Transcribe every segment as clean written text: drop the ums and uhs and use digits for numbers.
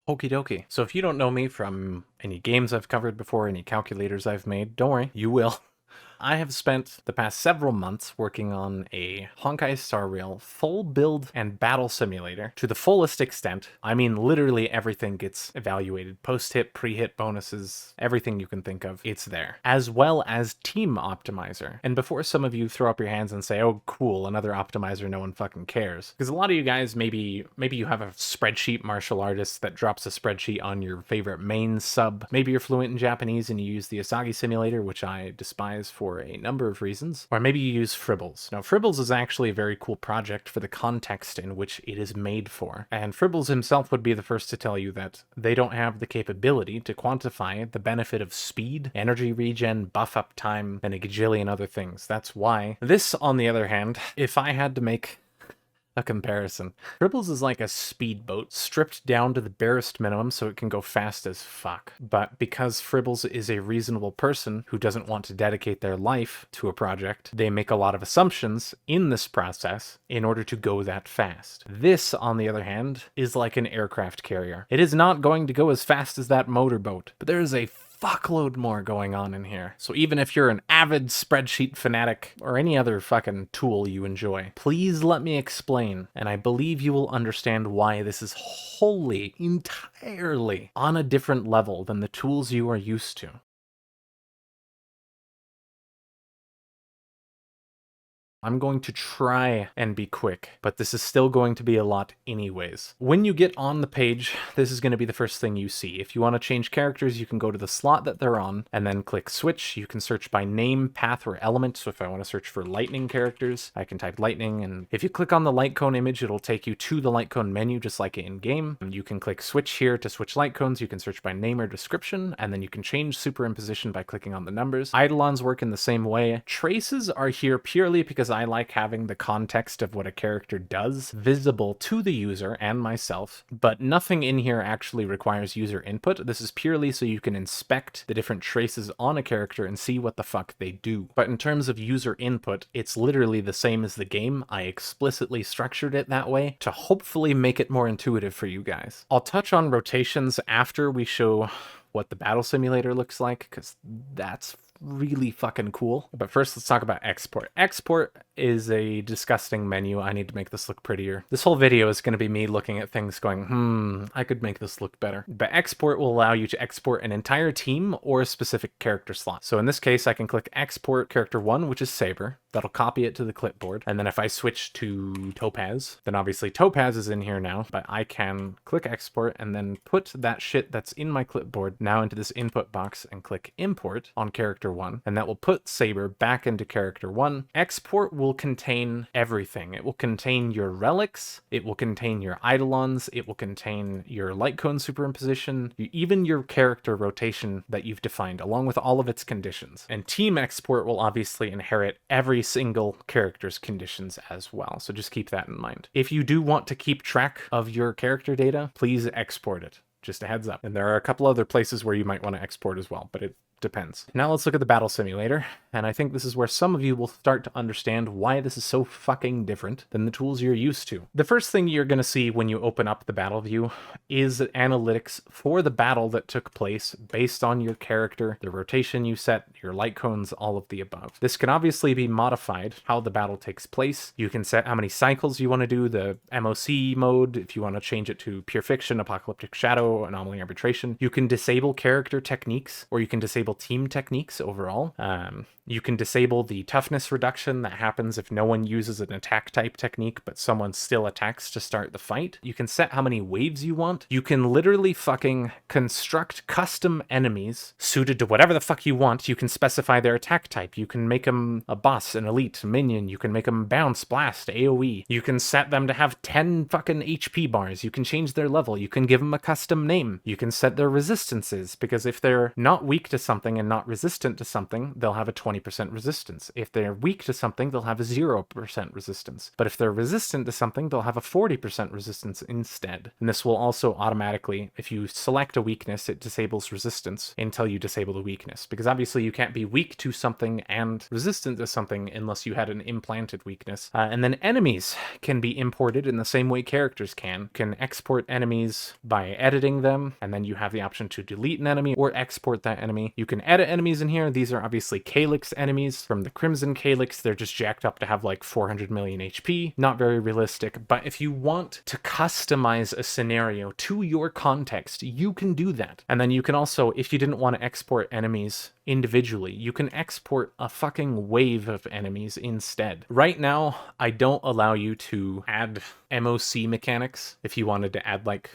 Okie dokie. So if you don't know me from any games I've covered before, any calculators I've made, don't worry, you will. I have spent the past several months working on a Honkai Star Rail full build and battle simulator to the fullest extent. I mean, literally everything gets evaluated. Post-hit, pre-hit bonuses, everything you can think of, it's there. As well as Team Optimizer. And before some of you throw up your hands and say, oh cool, another optimizer, no one fucking cares. Because a lot of you guys, maybe you have a spreadsheet martial artist that drops a spreadsheet on your favorite main sub. Maybe you're fluent in Japanese and you use the Asagi simulator, which I despise for a number of reasons. Or maybe you use Fribbles. Now, Fribbles is actually a very cool project for the context in which it is made for. And Fribbles himself would be the first to tell you that they don't have the capability to quantify the benefit of speed, energy regen, buff uptime, and a gajillion other things. That's why this, on the other hand, if I had to make a comparison. Fribbles is like a speedboat stripped down to the barest minimum so it can go fast as fuck. But because Fribbles is a reasonable person who doesn't want to dedicate their life to a project, they make a lot of assumptions in this process in order to go that fast. This, on the other hand, is like an aircraft carrier. It is not going to go as fast as that motorboat, but there is a fuckload more going on in here. So even if you're an avid spreadsheet fanatic or any other fucking tool you enjoy, please let me explain, and I believe you will understand why this is wholly, entirely on a different level than the tools you are used to. I'm going to try and be quick, but this is still going to be a lot anyways. When you get on the page, this is going to be the first thing you see. If you want to change characters, you can go to the slot that they're on and then click switch. You can search by name, path, or element. So if I want to search for lightning characters, I can type lightning, and if you click on the light cone image, it'll take you to the light cone menu just like in game. You can click switch here to switch light cones. You can search by name or description, and then you can change superimposition by clicking on the numbers. Eidolons work in the same way. Traces are here purely because I like having the context of what a character does visible to the user and myself, but nothing in here actually requires user input. This is purely so you can inspect the different traces on a character and see what the fuck they do. But in terms of user input, it's literally the same as the game. I explicitly structured it that way to hopefully make it more intuitive for you guys. I'll touch on rotations after we show what the battle simulator looks like, because that's really fucking cool. But first, let's talk about export. Export is a disgusting menu. I need to make this look prettier. This whole video is going to be me looking at things going, I could make this look better. But export will allow you to export an entire team or a specific character slot. So in this case, I can click export character 1, which is Saber. That'll copy it to the clipboard. And then if I switch to Topaz, then obviously Topaz is in here now, but I can click export and then put that shit that's in my clipboard now into this input box and click import on character 1. And that will put Saber back into character 1. Export will contain everything. It will contain your relics. It will contain your eidolons. It will contain your light cone superimposition, even your character rotation that you've defined, along with all of its conditions. And team export will obviously inherit every single character's conditions as well. So just keep that in mind. If you do want to keep track of your character data, please export it. Just a heads up. And there are a couple other places where you might want to export as well, but it depends. Now let's look at the battle simulator, and I think this is where some of you will start to understand why this is so fucking different than the tools you're used to. The first thing you're going to see when you open up the battle view is analytics for the battle that took place based on your character, the rotation you set, your light cones, all of the above. This can obviously be modified how the battle takes place. You can set how many cycles you want to do, the MOC mode, if you want to change it to pure fiction, apocalyptic shadow, anomaly arbitration. You can disable character techniques, or you can disable team techniques overall. You can disable the toughness reduction that happens if no one uses an attack type technique, but someone still attacks to start the fight. You can set how many waves you want. You can literally fucking construct custom enemies suited to whatever the fuck you want. You can specify their attack type. You can make them a boss, an elite, a minion. You can make them bounce, blast, AoE. You can set them to have 10 fucking HP bars. You can change their level. You can give them a custom name. You can set their resistances, because if they're not weak to something, something and not resistant to something, they'll have a 20% resistance. If they're weak to something, they'll have a 0% resistance. But if they're resistant to something, they'll have a 40% resistance instead. And this will also automatically, if you select a weakness, it disables resistance until you disable the weakness. Because obviously you can't be weak to something and resistant to something unless you had an implanted weakness. And then enemies can be imported in the same way characters can. You can export enemies by editing them, and then you have the option to delete an enemy or export that enemy. You can edit enemies in here. These are obviously Calyx enemies from the Crimson Calyx. They're just jacked up to have like 400 million HP. Not very realistic, but if you want to customize a scenario to your context, you can do that. And then you can also, if you didn't want to export enemies individually, you can export a fucking wave of enemies instead. Right now, I don't allow you to add MOC mechanics if you wanted to add like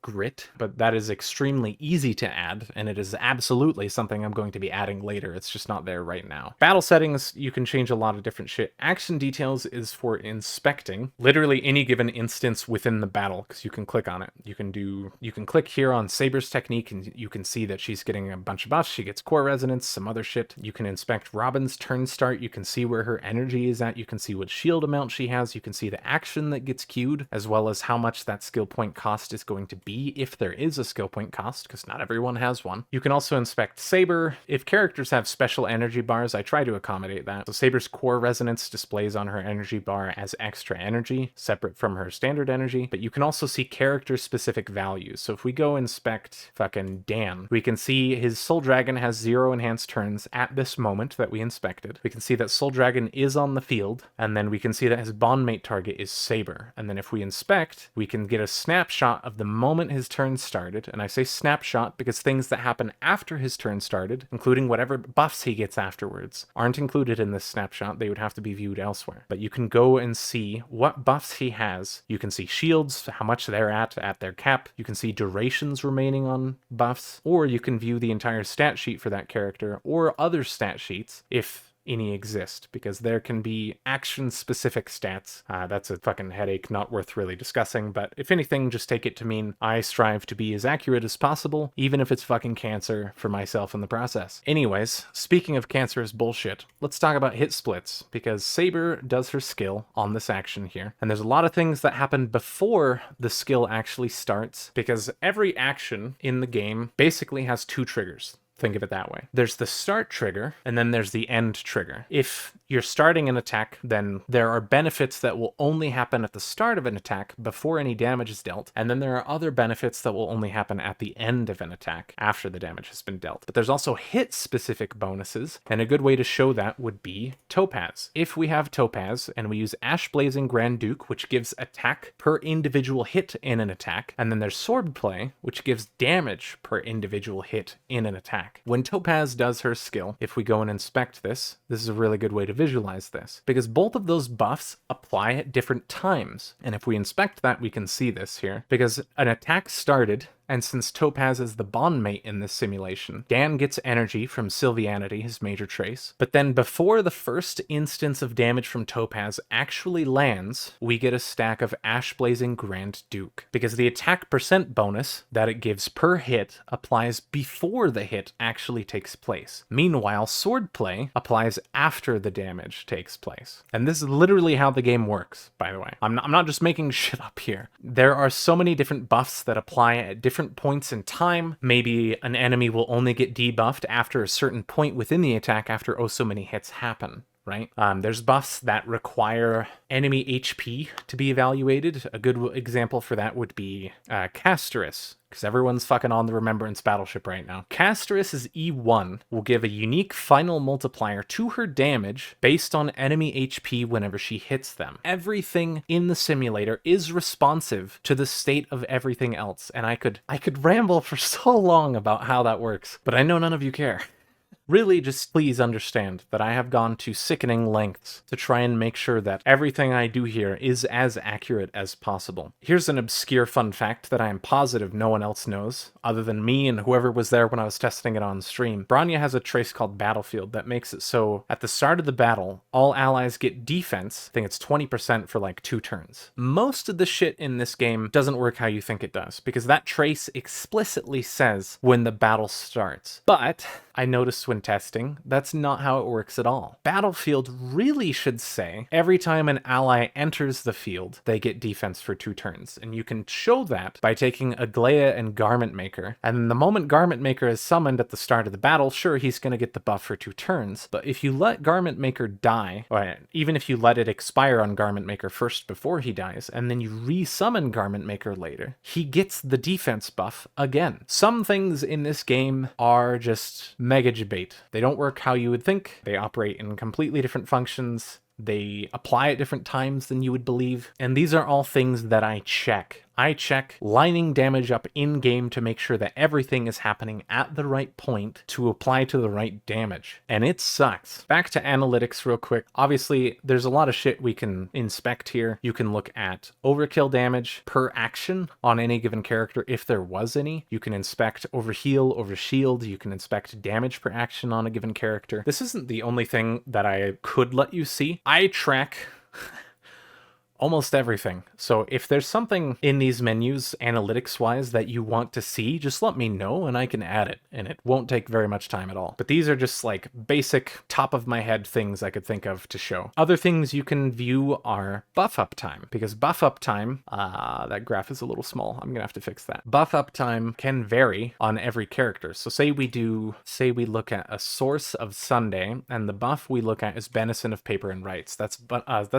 grit, but that is extremely easy to add, and it is absolutely something I'm going to be adding later. It's just not there right now. Battle settings, you can change a lot of different shit. Action details is for inspecting literally any given instance within the battle, because you can click on it. You can click here on Saber's technique, and you can see that she's getting a bunch of buffs. She gets core resonance, some other shit. You can inspect Robin's turn start. You can see where her energy is at. You can see what shield amount she has. You can see the action that gets queued, as well as how much that skill point cost is going to be if there is a skill point cost, because not everyone has one. You can also inspect Saber. If characters have special energy bars, I try to accommodate that. So Saber's core resonance displays on her energy bar as extra energy, separate from her standard energy, but you can also see character specific values. So if we go inspect fucking Dan, we can see his Soul Dragon has 0 enhanced turns at this moment that we inspected. We can see that Soul Dragon is on the field, and then we can see that his bondmate target is Saber. And then if we inspect, we can get a snapshot of the moment his turn started. And I say snapshot because things that happen after his turn started, including whatever buffs he gets afterwards, aren't included in this snapshot. They would have to be viewed elsewhere. But you can go and see what buffs he has. You can see shields, how much they're at their cap. You can see durations remaining on buffs, or you can view the entire stat sheet for that character, or other stat sheets if any exist, because there can be action-specific stats. That's a fucking headache, not worth really discussing, but if anything, just take it to mean I strive to be as accurate as possible, even if it's fucking cancer for myself in the process. Anyways, speaking of cancerous bullshit, let's talk about hit splits, because Saber does her skill on this action here, and there's a lot of things that happen before the skill actually starts, because every action in the game basically has 2 triggers. Think of it that way. There's the start trigger, and then there's the end trigger. If you're starting an attack, then there are benefits that will only happen at the start of an attack before any damage is dealt, and then there are other benefits that will only happen at the end of an attack after the damage has been dealt. But there's also hit-specific bonuses, and a good way to show that would be Topaz. If we have Topaz, and we use Ash Blazing Grand Duke, which gives attack per individual hit in an attack, and then there's Swordplay, which gives damage per individual hit in an attack. When Topaz does her skill, if we go and inspect this is a really good way to visualize this, because both of those buffs apply at different times. And if we inspect that, we can see this here, because an attack started, and since Topaz is the bondmate in this simulation, Dan gets energy from Sylvianity, his major trace. But then before the first instance of damage from Topaz actually lands, we get a stack of Ash Blazing Grand Duke, because the attack percent bonus that it gives per hit applies before the hit actually takes place. Meanwhile, Swordplay applies after the damage takes place. And this is literally how the game works, by the way. I'm not just making shit up here. There are so many different buffs that apply at different points in time. Maybe an enemy will only get debuffed after a certain point within the attack after oh so many hits happen. Right? There's buffs that require enemy HP to be evaluated. A good example for that would be Casterus, because everyone's fucking on the Remembrance Battleship right now. Casterus's E1 will give a unique final multiplier to her damage based on enemy HP whenever she hits them. Everything in the simulator is responsive to the state of everything else, and I could ramble for so long about how that works, but I know none of you care. Really, just please understand that I have gone to sickening lengths to try and make sure that everything I do here is as accurate as possible. Here's an obscure fun fact that I am positive no one else knows, other than me and whoever was there when I was testing it on stream. Bronya has a trace called Battlefield that makes it so at the start of the battle, all allies get defense. I think it's 20% for like 2 turns. Most of the shit in this game doesn't work how you think it does, because that trace explicitly says when the battle starts. But I noticed when testing, that's not how it works at all. Battlefield really should say every time an ally enters the field, they get defense for 2 turns. And you can show that by taking Aglaia and Garment Maker. And the moment Garment Maker is summoned at the start of the battle, sure, he's going to get the buff for 2 turns. But if you let Garment Maker die, or even if you let it expire on Garment Maker first before he dies, and then you re-summon Garment Maker later, he gets the defense buff again. Some things in this game are just mega debate. They don't work how you would think. They operate in completely different functions. They apply at different times than you would believe. And these are all things that I check. I check lining damage up in-game to make sure that everything is happening at the right point to apply to the right damage. And it sucks. Back to analytics real quick. Obviously, there's a lot of shit we can inspect here. You can look at overkill damage per action on any given character if there was any. You can inspect overheal, overshield. You can inspect damage per action on a given character. This isn't the only thing that I could let you see. I track almost everything. So if there's something in these menus, analytics-wise, that you want to see, just let me know and I can add it, and it won't take very much time at all. But these are just like basic top-of-my-head things I could think of to show. Other things you can view are buff uptime, because buff uptime, that graph is a little small. I'm gonna have to fix that. Buff uptime can vary on every character. So say we look at a source of Sunday, and the buff we look at is Benison of Paper and Rights. That's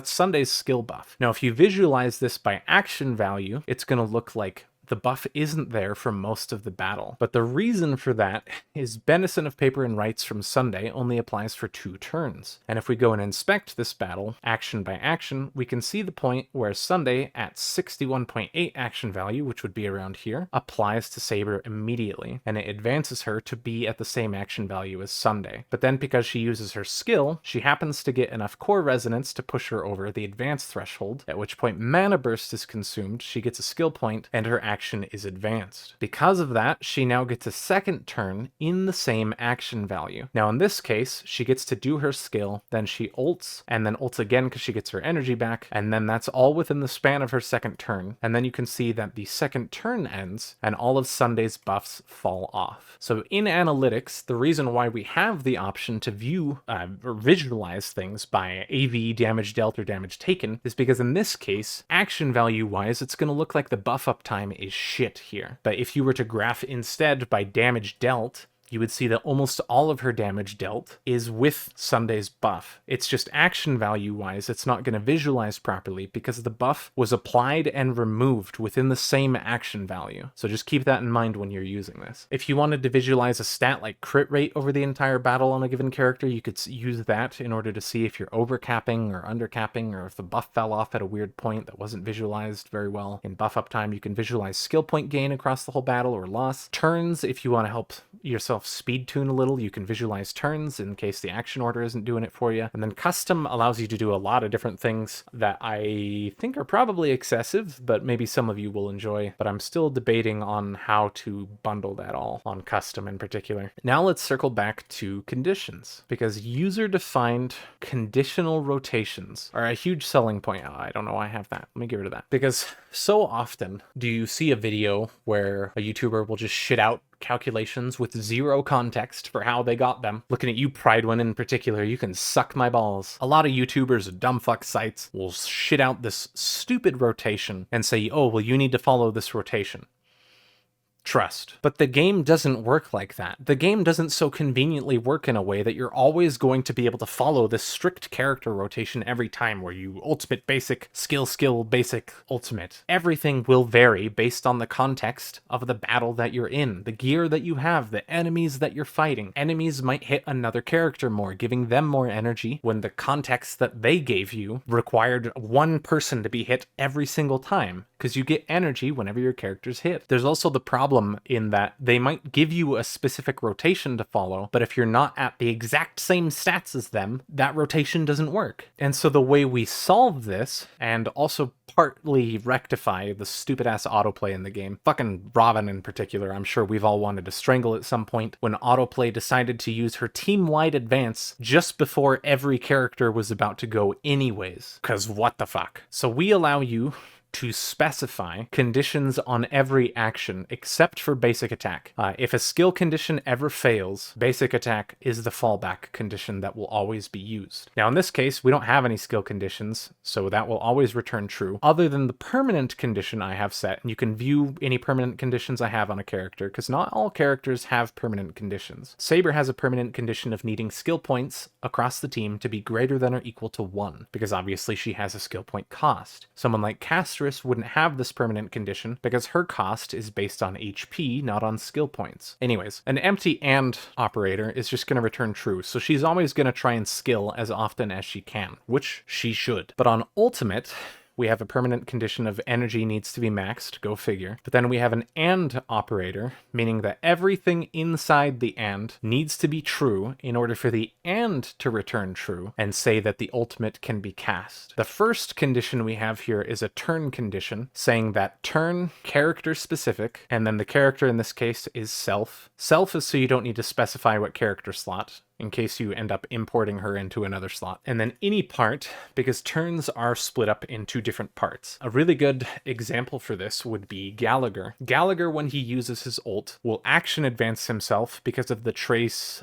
Sunday's skill buff. Now, if you visualize this by action value, it's going to look like the buff isn't there for most of the battle. But the reason for that is Benison of Paper and Rights from Sunday only applies for 2 turns. And if we go and inspect this battle, action by action, we can see the point where Sunday at 61.8 action value, which would be around here, applies to Saber immediately, and it advances her to be at the same action value as Sunday. But then because she uses her skill, she happens to get enough core resonance to push her over the advanced threshold, at which point Mana Burst is consumed, she gets a skill point, and her action is advanced. Because of that, she now gets a second turn in the same action value. Now in this case, she gets to do her skill, then she ults, and then ults again because she gets her energy back, and then that's all within the span of her second turn. And then you can see that the second turn ends, and all of Sunday's buffs fall off. So in analytics, the reason why we have the option to view or visualize things by AV, damage dealt, or damage taken is because in this case, action value wise, it's going to look like the buff uptime is shit here. But if you were to graph instead by damage dealt, you would see that almost all of her damage dealt is with Sunday's buff. It's just action value wise, it's not going to visualize properly because the buff was applied and removed within the same action value. So just keep that in mind when you're using this. If you wanted to visualize a stat like crit rate over the entire battle on a given character, you could use that in order to see if you're overcapping or undercapping, or if the buff fell off at a weird point that wasn't visualized very well. In buff uptime, you can visualize skill point gain across the whole battle or loss. Turns, if you want to help yourself speed tune a little, you can visualize turns in case the action order isn't doing it for you. And then custom allows you to do a lot of different things that I think are probably excessive, but maybe some of you will enjoy. But I'm still debating on how to bundle that all on custom in particular. Now let's circle back to conditions, because user-defined conditional rotations are a huge selling point. Oh, I don't know why I have that. Let me get rid of that. Because so often do you see a video where a YouTuber will just shit out calculations with zero context for how they got them. Looking at you, Pridewin, in particular, you can suck my balls. A lot of YouTubers and dumbfuck sites will shit out this stupid rotation and say, oh, well, you need to follow this rotation. Trust. But the game doesn't work like that. The game doesn't so conveniently work in a way that you're always going to be able to follow this strict character rotation every time, where you ultimate basic, skill basic ultimate. Everything will vary based on the context of the battle that you're in, the gear that you have, the enemies that you're fighting. Enemies might hit another character more, giving them more energy when the context that they gave you required one person to be hit every single time, because you get energy whenever your character's hit. There's also the problem in that they might give you a specific rotation to follow, but if you're not at the exact same stats as them, that rotation doesn't work. And so the way we solve this, and also partly rectify the stupid ass autoplay in the game, fucking Robin in particular, I'm sure we've all wanted to strangle at some point, when autoplay decided to use her team-wide advance just before every character was about to go anyways. Cause what the fuck? So we allow you to specify conditions on every action except for basic attack. If a skill condition ever fails, basic attack is the fallback condition that will always be used. Now in this case, we don't have any skill conditions, so that will always return true, other than the permanent condition I have set. And you can view any permanent conditions I have on a character, because not all characters have permanent conditions. Saber has a permanent condition of needing skill points across the team to be greater than or equal to 1, because obviously she has a skill point cost. Someone like Castris wouldn't have this permanent condition because her cost is based on HP, not on skill points. Anyways, an empty AND operator is just going to return true, so she's always going to try and skill as often as she can, which she should. But on ultimate, we have a permanent condition of energy needs to be maxed, go figure. But then we have an AND operator, meaning that everything inside the AND needs to be true in order for the AND to return true and say that the ultimate can be cast. The first condition we have here is a turn condition, saying that turn character specific, and then the character in this case is self. Self is so you don't need to specify what character slot, in case you end up importing her into another slot. And then any part, because turns are split up into different parts. A really good example for this would be Gallagher. Gallagher, when he uses his ult, will action advance himself because of the trace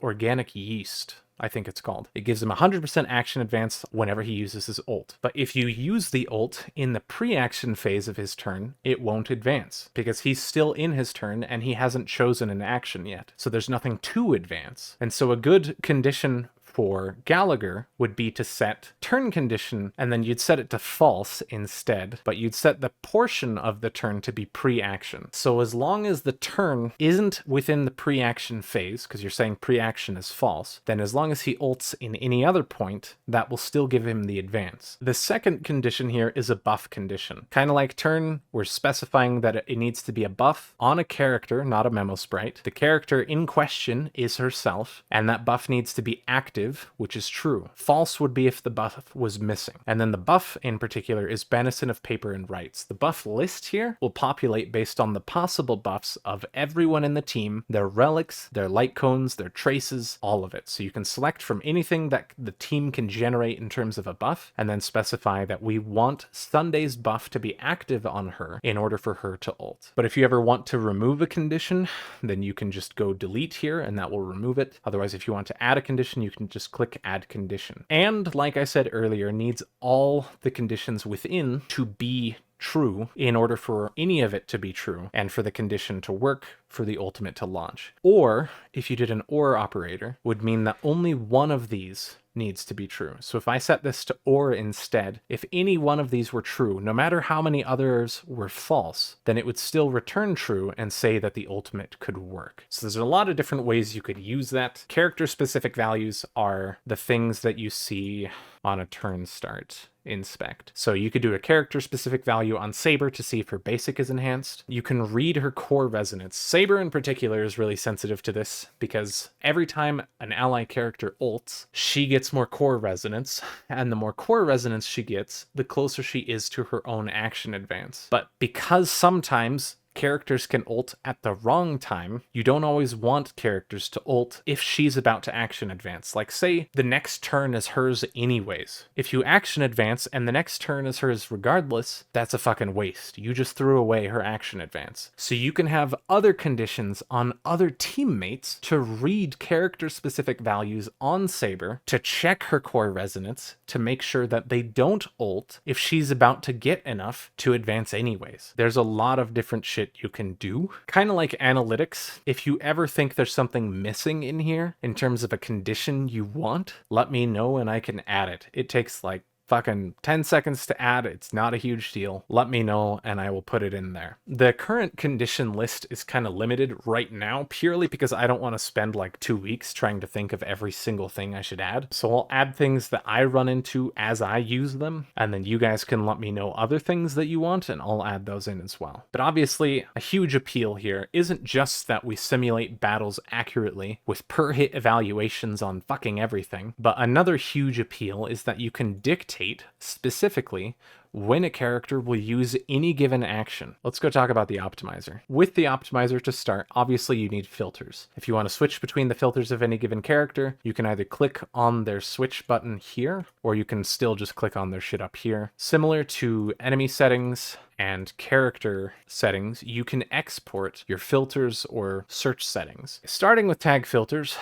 organic yeast, I think it's called. It gives him 100% action advance whenever he uses his ult. But if you use the ult in the pre-action phase of his turn, it won't advance because he's still in his turn and he hasn't chosen an action yet. So there's nothing to advance. And so a good condition for Gallagher would be to set turn condition, and then you'd set it to false instead, but you'd set the portion of the turn to be pre-action. So as long as the turn isn't within the pre-action phase, because you're saying pre-action is false, then as long as he ults in any other point, that will still give him the advance. The second condition here is a buff condition. Kind of like turn, we're specifying that it needs to be a buff on a character, not a memo sprite. The character in question is herself, and that buff needs to be active, which is true. False would be if the buff was missing. And then the buff in particular is Benison of Paper and Rights. The buff list here will populate based on the possible buffs of everyone in the team, their relics, their light cones, their traces, all of it. So you can select from anything that the team can generate in terms of a buff, and then specify that we want Sunday's buff to be active on her in order for her to ult. But if you ever want to remove a condition, then you can just go delete here and that will remove it. Otherwise, if you want to add a condition, you can just click add condition. And like I said earlier, needs all the conditions within to be true in order for any of it to be true and for the condition to work for the ultimate to launch. Or if you did an or operator, would mean that only one of these needs to be true. So if I set this to or instead, if any one of these were true, no matter how many others were false, then it would still return true and say that the ultimate could work. So there's a lot of different ways you could use that. Character specific values are the things that you see on a turn start inspect. So you could do a character specific value on Saber to see if her basic is enhanced. You can read her core resonance. Saber in particular is really sensitive to this because every time an ally character ults, she gets more core resonance, and the more core resonance she gets, the closer she is to her own action advance. But because sometimes characters can ult at the wrong time, you don't always want characters to ult if she's about to action advance. Like say the next turn is hers anyways. If you action advance and the next turn is hers regardless, that's a fucking waste. You just threw away her action advance. So you can have other conditions on other teammates to read character specific values on Saber to check her core resonance to make sure that they don't ult if she's about to get enough to advance anyways. There's a lot of different shit you can do. Kind of like analytics. If you ever think there's something missing in here in terms of a condition you want, let me know and I can add it. It takes like fucking 10 seconds to add. It's not a huge deal. Let me know and I will put it in there. The current condition list is kind of limited right now purely because I don't want to spend like 2 weeks trying to think of every single thing I should add. So I'll add things that I run into as I use them, and then you guys can let me know other things that you want and I'll add those in as well. But obviously a huge appeal here isn't just that we simulate battles accurately with per hit evaluations on fucking everything, but another huge appeal is that you can dictate dictate specifically when a character will use any given action. Let's go talk about the optimizer. With the optimizer to start, obviously you need filters. If you want to switch between the filters of any given character, you can either click on their switch button here, or you can still just click on their shit up here. Similar to enemy settings and character settings, you can export your filters or search settings. Starting with tag filters,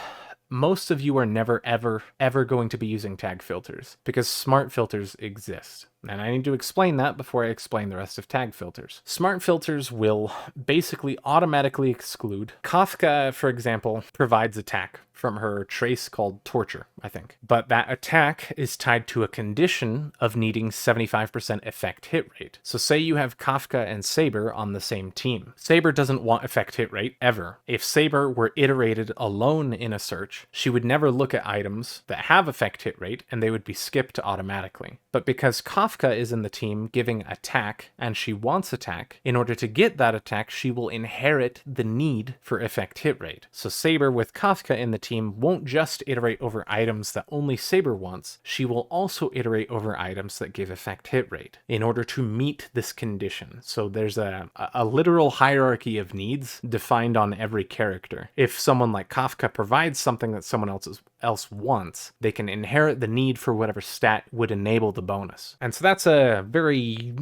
most of you are never, ever going to be using tag filters because smart filters exist. And I need to explain that before I explain the rest of tag filters. Smart filters will basically automatically exclude. Kafka, for example, provides attack from her trace called torture, I think. But that attack is tied to a condition of needing 75% effect hit rate. So say you have Kafka and Saber on the same team. Saber doesn't want effect hit rate ever. If Saber were iterated alone in a search, she would never look at items that have effect hit rate and they would be skipped automatically. But because Kafka is in the team giving attack and she wants attack, in order to get that attack, she will inherit the need for effect hit rate. So Saber with Kafka in the team won't just iterate over items that only Saber wants, she will also iterate over items that give effect hit rate in order to meet this condition. So there's a literal hierarchy of needs defined on every character. If someone like Kafka provides something that someone else wants, they can inherit the need for whatever stat would enable the bonus. And so that's a very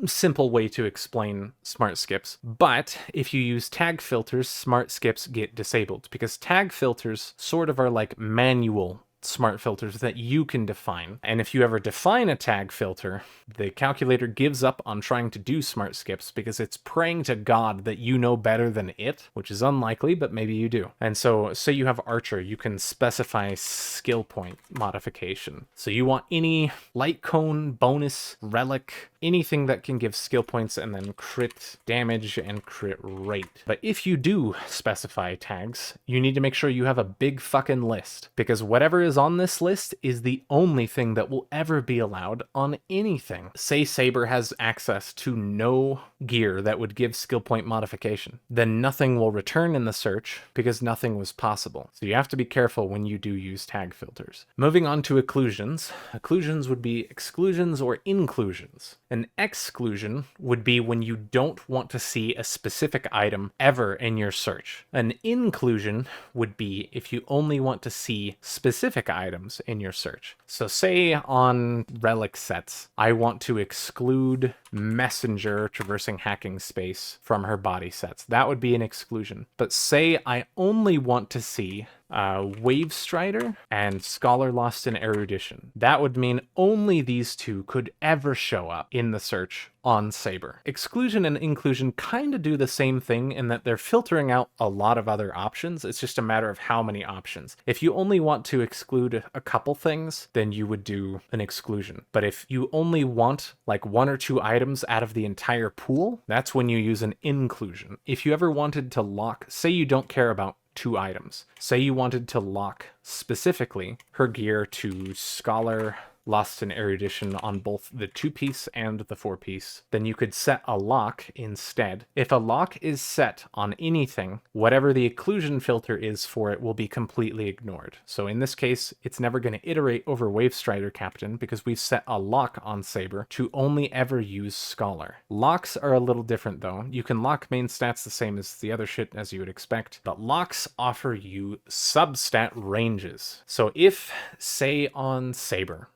simple way to explain smart skips. But if you use tag filters, smart skips get disabled because tag filters sort of are like manual smart filters that you can define. And if you ever define a tag filter, the calculator gives up on trying to do smart skips because it's praying to God that you know better than it, which is unlikely, but maybe you do. And so say you have Archer, you can specify skill point modification. So you want any light cone, bonus, relic, anything that can give skill points and then crit damage and crit rate. But if you do specify tags, you need to make sure you have a big fucking list, because whatever is on this list is the only thing that will ever be allowed on anything. Say Saber has access to no gear that would give skill point modification, then nothing will return in the search because nothing was possible. So you have to be careful when you do use tag filters. Moving on to occlusions. Occlusions would be exclusions or inclusions. An exclusion would be when you don't want to see a specific item ever in your search. An inclusion would be if you only want to see specific items in your search. So say on relic sets, I want to exclude Messenger traversing hacking space from her body sets. That would be an exclusion. But say I only want to see Wave Strider and Scholar Lost in Erudition. That would mean only these two could ever show up in the search on Saber. Exclusion and inclusion kind of do the same thing in that they're filtering out a lot of other options. It's just a matter of how many options. If you only want to exclude a couple things, then you would do an exclusion. But if you only want like one or two items out of the entire pool, that's when you use an inclusion. If you ever wanted to lock, say you don't care about two items. Say you wanted to lock specifically her gear to Scholar Lost in Erudition on both the 2-piece and the 4-piece, then you could set a lock instead. If a lock is set on anything, whatever the occlusion filter is for it will be completely ignored. So in this case, it's never going to iterate over Wave Strider Captain because we've set a lock on Saber to only ever use Scholar. Locks are a little different though. You can lock main stats the same as the other shit as you would expect, but locks offer you substat ranges. So if, say on Saber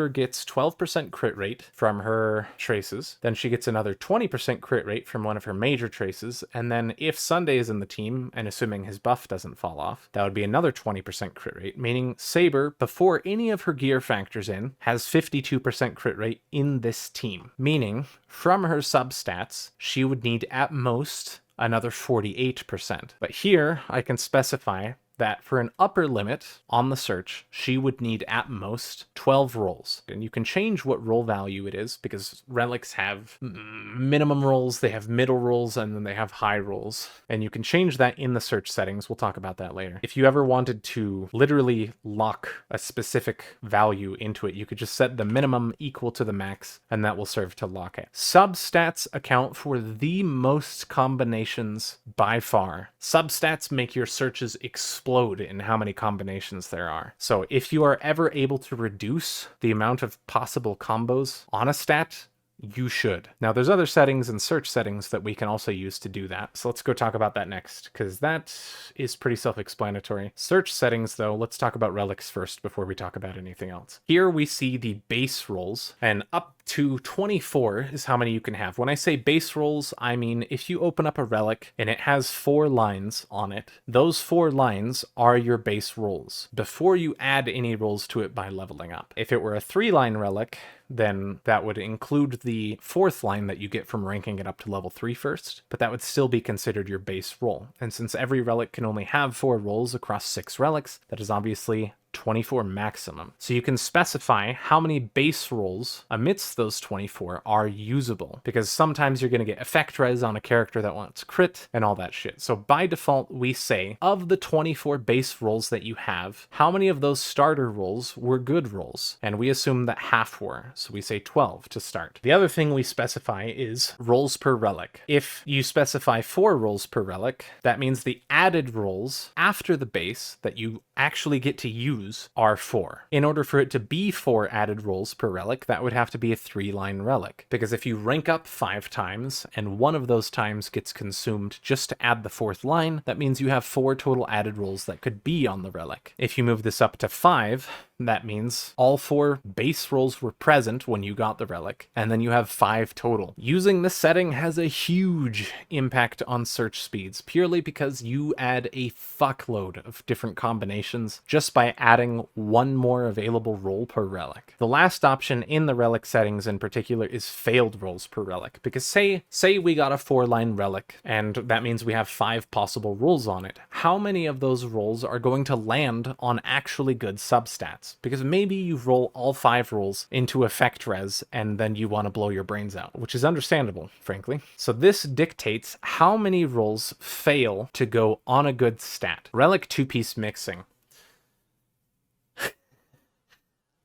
gets 12% crit rate from her traces, then she gets another 20% crit rate from one of her major traces, and then if Sunday is in the team, and assuming his buff doesn't fall off, that would be another 20% crit rate, meaning Saber, before any of her gear factors in, has 52% crit rate in this team. Meaning, from her substats, she would need at most another 48%. But here, I can specify that for an upper limit on the search, she would need at most 12 rolls. And you can change what roll value it is because relics have minimum rolls, they have middle rolls, and then they have high rolls. And you can change that in the search settings. We'll talk about that later. If you ever wanted to literally lock a specific value into it, you could just set the minimum equal to the max, and that will serve to lock it. Substats account for the most combinations by far. Substats make your searches explode explode in how many combinations there are. So if you are ever able to reduce the amount of possible combos on a stat, you should. Now, there's other settings and search settings that we can also use to do that. So let's go talk about that next, because that is pretty self-explanatory. Search settings, though, let's talk about relics first before we talk about anything else. Here we see the base rolls, and up to 24 is how many you can have. When I say base rolls, I mean if you open up a relic and it has 4 lines on it, those 4 lines are your base rolls before you add any rolls to it by leveling up. If it were a 3-line relic, then that would include the 4th line that you get from ranking it up to level 3 first, but that would still be considered your base roll. And since every relic can only have 4 rolls across 6 relics, that is obviously 24 maximum. So you can specify how many base rolls amidst those 24 are usable, because sometimes you're going to get effect res on a character that wants crit and all that shit. So by default, we say, of the 24 base rolls that you have, how many of those starter rolls were good rolls? And we assume that half were, so we say 12 to start. The other thing we specify is rolls per relic. If you specify 4 rolls per relic, that means the added rolls after the base that you actually get to use are 4. In order for it to be 4 added rolls per relic, that would have to be a 3-line relic. Because if you rank up 5 times, and one of those times gets consumed just to add the 4th line, that means you have 4 total added rolls that could be on the relic. If you move this up to 5, that means all 4 base rolls were present when you got the relic, and then you have 5 total. Using this setting has a huge impact on search speeds, purely because you add a fuckload of different combinations just by adding 1 more available roll per relic. The last option in the relic settings in particular is failed rolls per relic, because say we got a 4-line relic, and that means we have 5 possible rolls on it. How many of those rolls are going to land on actually good substats? Because maybe you roll all 5 rolls into effect res and then you want to blow your brains out, which is understandable, frankly. So this dictates how many rolls fail to go on a good stat. Relic 2-piece mixing.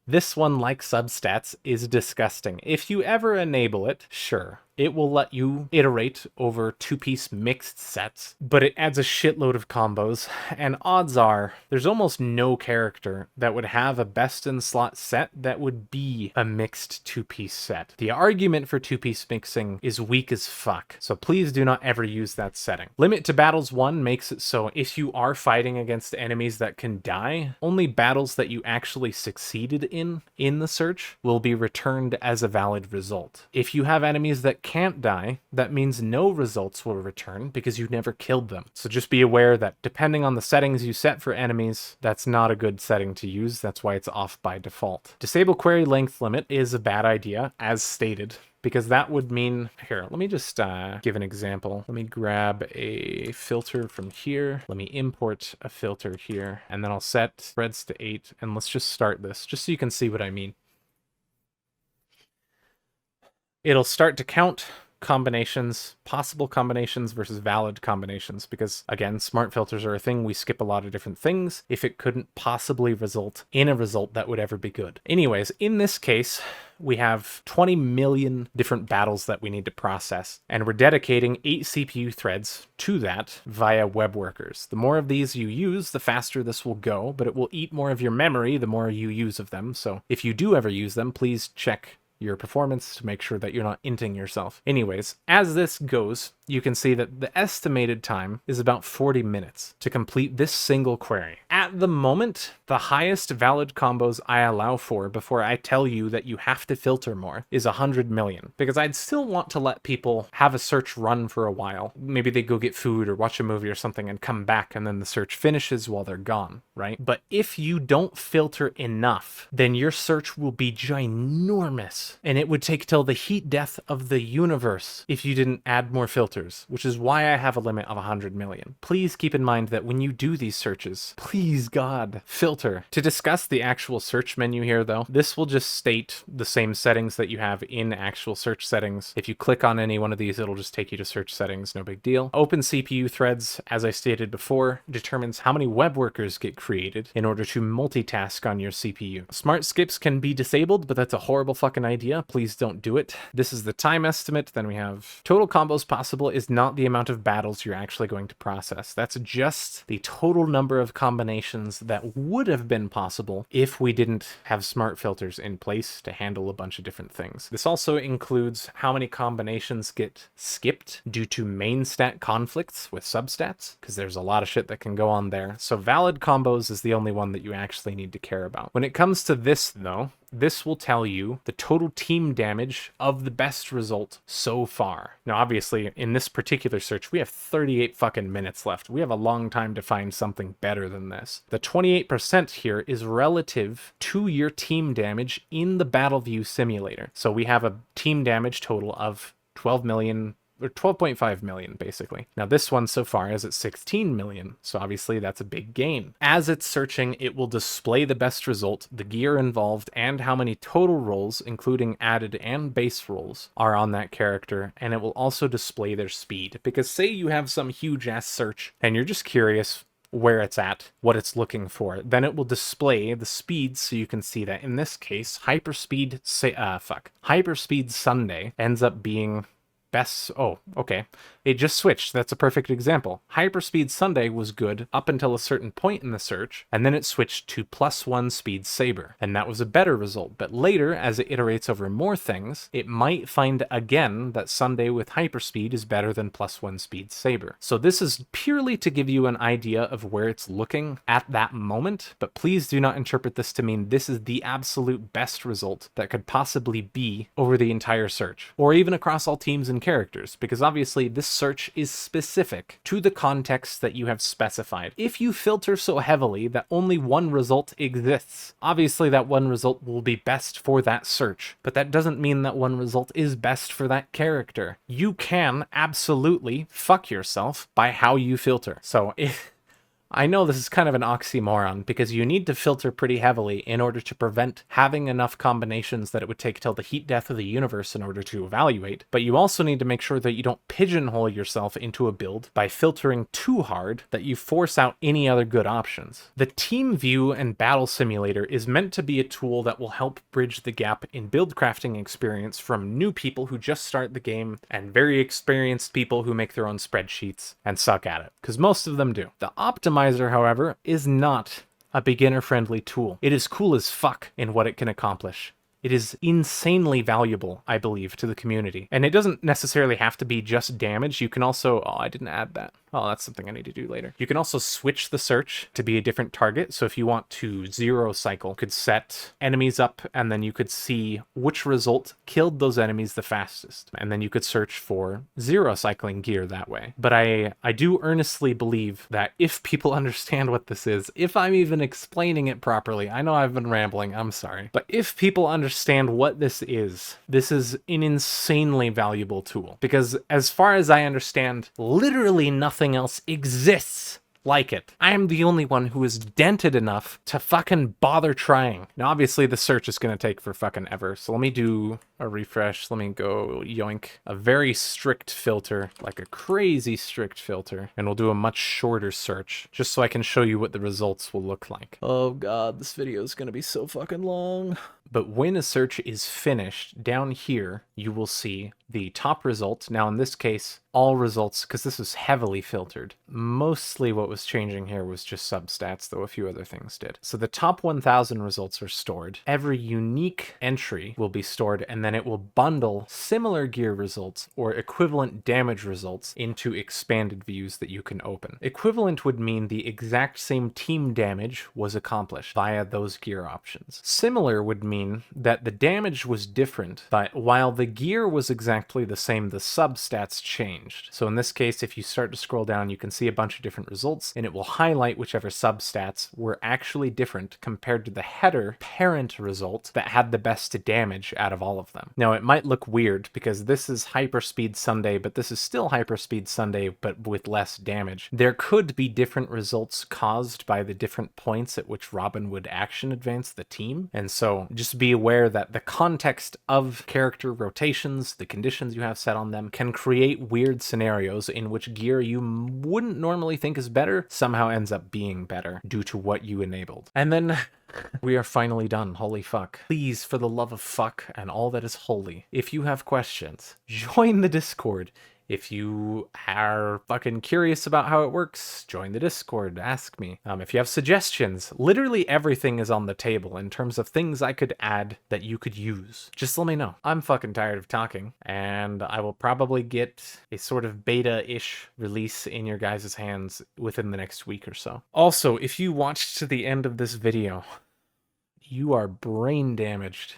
This one, like substats, is disgusting. If you ever enable it, sure, it will let you iterate over 2-piece mixed sets, but it adds a shitload of combos, and odds are there's almost no character that would have a best-in-slot set that would be a mixed 2-piece set. The argument for 2-piece mixing is weak as fuck, so please do not ever use that setting. Limit to battles 1 makes it so if you are fighting against enemies that can die, only battles that you actually succeeded in the search will be returned as a valid result. If you have enemies that can't die, that means no results will return because you never killed them. So just be aware that depending on the settings you set for enemies, that's not a good setting to use. That's why it's off by default. Disable query length limit is a bad idea, as stated, because that would mean, here, let me just give an example. Let me grab a filter from here. Let me import a filter here, and then I'll set spreads to 8, and let's just start this, just so you can see what I mean. It'll start to count combinations, possible combinations versus valid combinations, because again, smart filters are a thing. We skip a lot of different things if it couldn't possibly result in a result that would ever be good. Anyways, in this case, we have 20 million different battles that we need to process, and we're dedicating 8 CPU threads to that via web workers. The more of these you use, the faster this will go, but it will eat more of your memory the more you use of them. So if you do ever use them, please check your performance to make sure that you're not inting yourself. Anyways, as this goes, you can see that the estimated time is about 40 minutes to complete this single query. At the moment, the highest valid combos I allow for before I tell you that you have to filter more is 100 million, because I'd still want to let people have a search run for a while. Maybe they go get food or watch a movie or something and come back, and then the search finishes while they're gone, right? But if you don't filter enough, then your search will be ginormous, and it would take till the heat death of the universe if you didn't add more filters, which is why I have a limit of 100 million. Please keep in mind that when you do these searches, please God, filter. To discuss the actual search menu here though, this will just state the same settings that you have in actual search settings. If you click on any one of these, it'll just take you to search settings, no big deal. Open CPU threads, as I stated before, determines how many web workers get created in order to multitask on your CPU. Smart skips can be disabled, but that's a horrible fucking idea. Please don't do it. This is the time estimate. Then we have total combos possible is not the amount of battles you're actually going to process. That's just the total number of combinations that would have been possible if we didn't have smart filters in place to handle a bunch of different things. This also includes how many combinations get skipped due to main stat conflicts with substats, because there's a lot of shit that can go on there. So valid combos is the only one that you actually need to care about. When it comes to this, though, this will tell you the total team damage of the best result so far. Now, obviously, in this particular search, we have 38 fucking minutes left. We have a long time to find something better than this. The 28% here is relative to your team damage in the battle view simulator. So we have a team damage total of 12 million or 12.5 million, basically. Now this one so far is at 16 million, so obviously that's a big gain. As it's searching, it will display the best result, the gear involved, and how many total rolls, including added and base rolls, are on that character, and it will also display their speed. Because say you have some huge-ass search, and you're just curious where it's at, what it's looking for, then it will display the speeds so you can see that. In this case, Hyperspeed Sunday ends up being best. Oh, okay. It just switched. That's a perfect example. Hyperspeed Sunday was good up until a certain point in the search, and then it switched to +1 speed saber, and that was a better result. But later, as it iterates over more things, it might find again that Sunday with hyperspeed is better than +1 speed saber. So this is purely to give you an idea of where it's looking at that moment, but please do not interpret this to mean this is the absolute best result that could possibly be over the entire search, or even across all teams and characters, because obviously this search is specific to the context that you have specified. If you filter so heavily that only one result exists, obviously that one result will be best for that search, but that doesn't mean that one result is best for that character. You can absolutely fuck yourself by how you filter. So I know this is kind of an oxymoron, because you need to filter pretty heavily in order to prevent having enough combinations that it would take till the heat death of the universe in order to evaluate, but you also need to make sure that you don't pigeonhole yourself into a build by filtering too hard that you force out any other good options. The team view and battle simulator is meant to be a tool that will help bridge the gap in build crafting experience from new people who just start the game and very experienced people who make their own spreadsheets and suck at it, because most of them do. The optimizer, however, is not a beginner-friendly tool. It is cool as fuck in what it can accomplish. It is insanely valuable, I believe, to the community. And it doesn't necessarily have to be just damage. You can also... Oh, I didn't add that. Oh, that's something I need to do later. You can also switch the search to be a different target. So if you want to zero cycle, you could set enemies up, and then you could see which result killed those enemies the fastest. And then you could search for zero cycling gear that way. But I do earnestly believe that if people understand what this is, if I'm even explaining it properly, I know I've been rambling, I'm sorry. But if people understand what this is an insanely valuable tool. Because as far as I understand, literally nothing else exists like it. I am the only one who is dented enough to fucking bother trying. Now, obviously, the search is going to take for fucking ever, so let me do a refresh. Let me go yoink a very strict filter, like a crazy strict filter, and we'll do a much shorter search, just so I can show you what the results will look like. Oh god, this video is going to be so fucking long. But when a search is finished, down here, you will see the top result. Now, in this case, all results, because this is heavily filtered. Mostly what was changing here was just substats, though a few other things did. So the top 1,000 results are stored. Every unique entry will be stored, and then it will bundle similar gear results or equivalent damage results into expanded views that you can open. Equivalent would mean the exact same team damage was accomplished via those gear options. Similar would mean that the damage was different, but while the gear was exactly the same, the substats changed. So in this case, if you start to scroll down, you can see a bunch of different results, and it will highlight whichever substats were actually different compared to the header parent result that had the best damage out of all of them. Now, it might look weird because this is Hyperspeed Sunday, but this is still Hyperspeed Sunday, but with less damage. There could be different results caused by the different points at which Robin would action advance the team, and so just be aware that the context of character rotations, the conditions you have set on them, can create weird scenarios in which gear you wouldn't normally think is better somehow ends up being better due to what you enabled. And then we are finally done. Holy fuck. Please, for the love of fuck and all that is holy, if you have questions, join the Discord If you are fucking curious about how it works, join the Discord, ask me. If you have suggestions, literally everything is on the table in terms of things I could add that you could use. Just let me know. I'm fucking tired of talking, and I will probably get a sort of beta-ish release in your guys' hands within the next week or so. Also, if you watched to the end of this video, you are brain damaged.